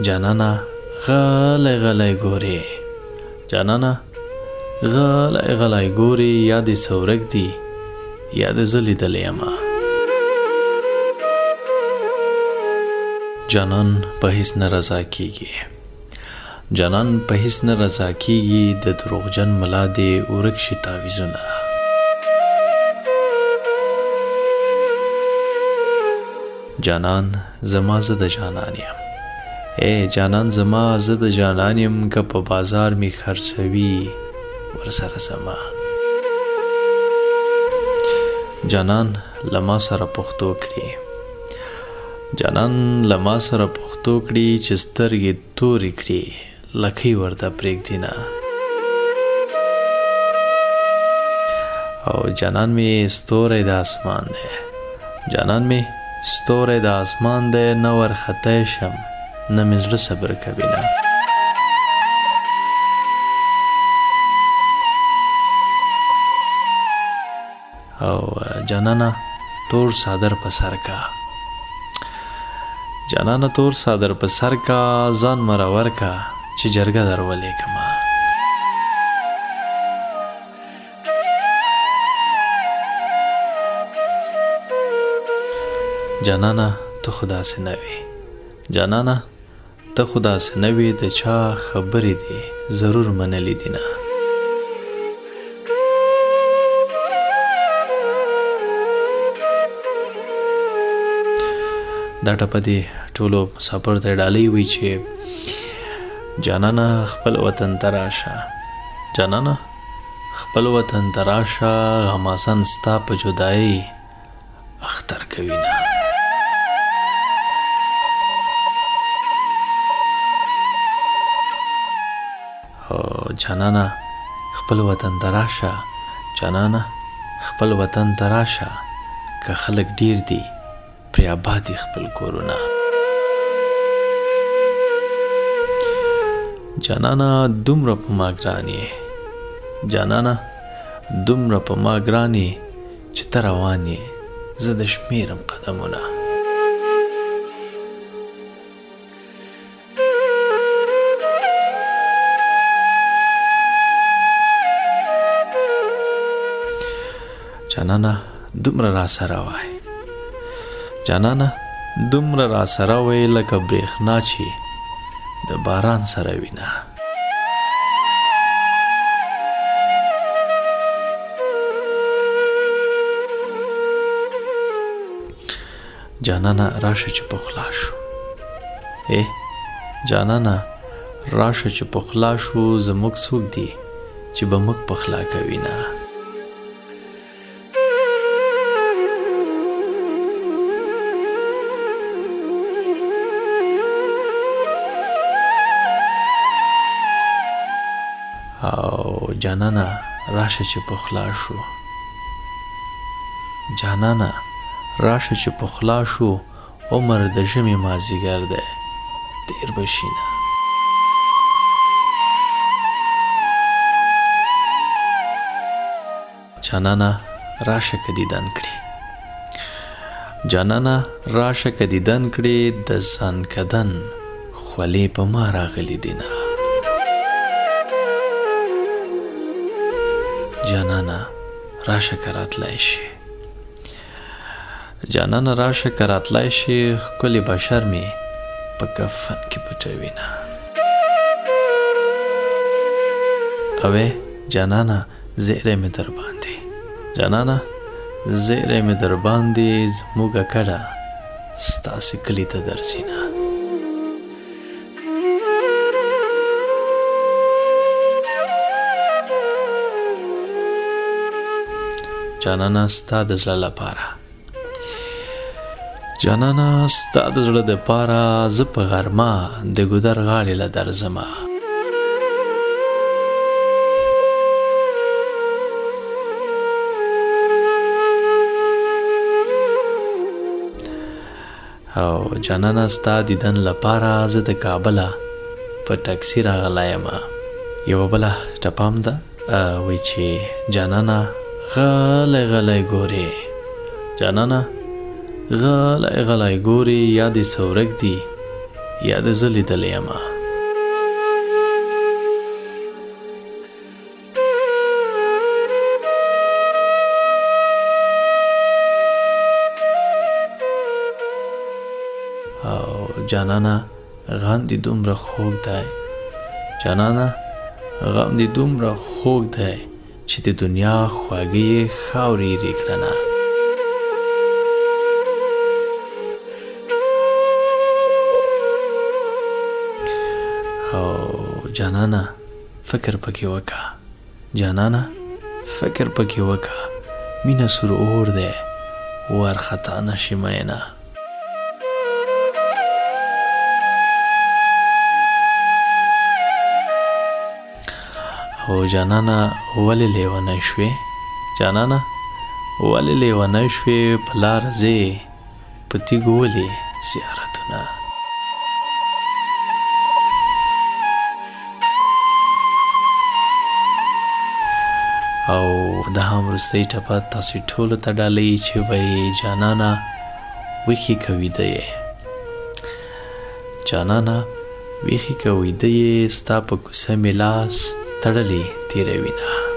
جانانه غلی غلی ګورې جانانه غلی غلی ګورې یا دې څورک دي یا دې زه لیدلی یمه جانان په هیڅ نه رضا کیږي جانان په هیڅ نه رضا کیږي د دروغجن ملا دې ورک شي تعویذونه جانان زما زه د جانان یم ای جانان زما زه د جانان یم که په بازار می خرڅوي ورسره زما جانان له ما سره پښتو کړي جانان له ما سره پښتو کړي چې سترګې تورې کړي لکۍ ورته پرېږدي نه او جانان مې ستوری د اسمان دی جانان مې ستوری د اسمان دی نه ورختی شم نه مې زړه صبر کوي نه او جانانه تور صادر په سر کا جانانه تور صادر په سر کا ځان مرور کا چې جرګه درولې کما جانانه ته خدا سي نه وي جانانه ته خدا سي نه وي د چا خبرې دي ضرور منلې دي نه دا ټپه دې ټولو مسافر ته ډالۍ وي چې جانانه خپل وطن ته راشه جانانه خپل وطن ته راشه غماسن ستا په جدایۍ اختر کوي نه جانانه خپل وطن ته راشه جانانه خپل وطن ته راشه که خلک ډیر دي پرې آباد دي خپل کورونه جانانه دومره په ما ګران یې جانانه دومره په ما ګران یې چې ته روان یې زه د شمېرم قدمونه جانانه دومره را سره وای جانانه دومره را سره وای لکه برېښنا چې د باران سره وینه جانانه راشه چې پخلا شو جانانه راشه چې پخلا شو زموږ څوک دي چې به موږ پخلا کوي نه او جانانه راشه چې پخلا شو جانانه راشه چې پخلا شو عمر د ژمي مازیګر دی تیر بشي نه جانانه راشه که دیدن کړي جانانه راشه که دیدن کړي د ځان کدن خولې په ما راغلي دي نه جانانه راشه که راتلی شي جانانه راشه که راتلی شي ښکلی بشر مې په کفن کې پټوي نه اوې جانانه زیری مې در باندې جانانه زیری مې در باندې زموږه کډه ستاسې کلي ته درځي نه جانانه ستا د زړه لپاره جانانه ستا د زړه دپاره زه په غرمه د ګودر غاړې له درځمه او جانانه ستا دیدن لپاره زه د کابله په ټکسي راغلی یمه یوه بله ټپه هم ده وایي چې جانانه غلی غلی ګورې جانانه غلی غلی ګورې یا دې څورک دي یا د زه لیدلی یمه. او جانانه غم دې دومره خوږ دی، جانانه غم دې دومره خوږ دی چې د دنیا خواږه یې خاورې ایرې کړنه. او جانانه فکر پکې وکړه، جانانه فکر پکې وکړه، مینه سور اور دی وارخطا نشي مینه. او جانانه ولې لیونی شوې، جانانه ولې لیونی شوې، په لاره ځې په تیږو ولې زیارتونه. او دا هم وروستۍ ټپه تاسې ټولو ته ډالۍ چې وایي جانانه ویښې که ویده یې، جانانه ویښې که ویده یې، ستا په کوڅه مې لاس تړلی تیروینه.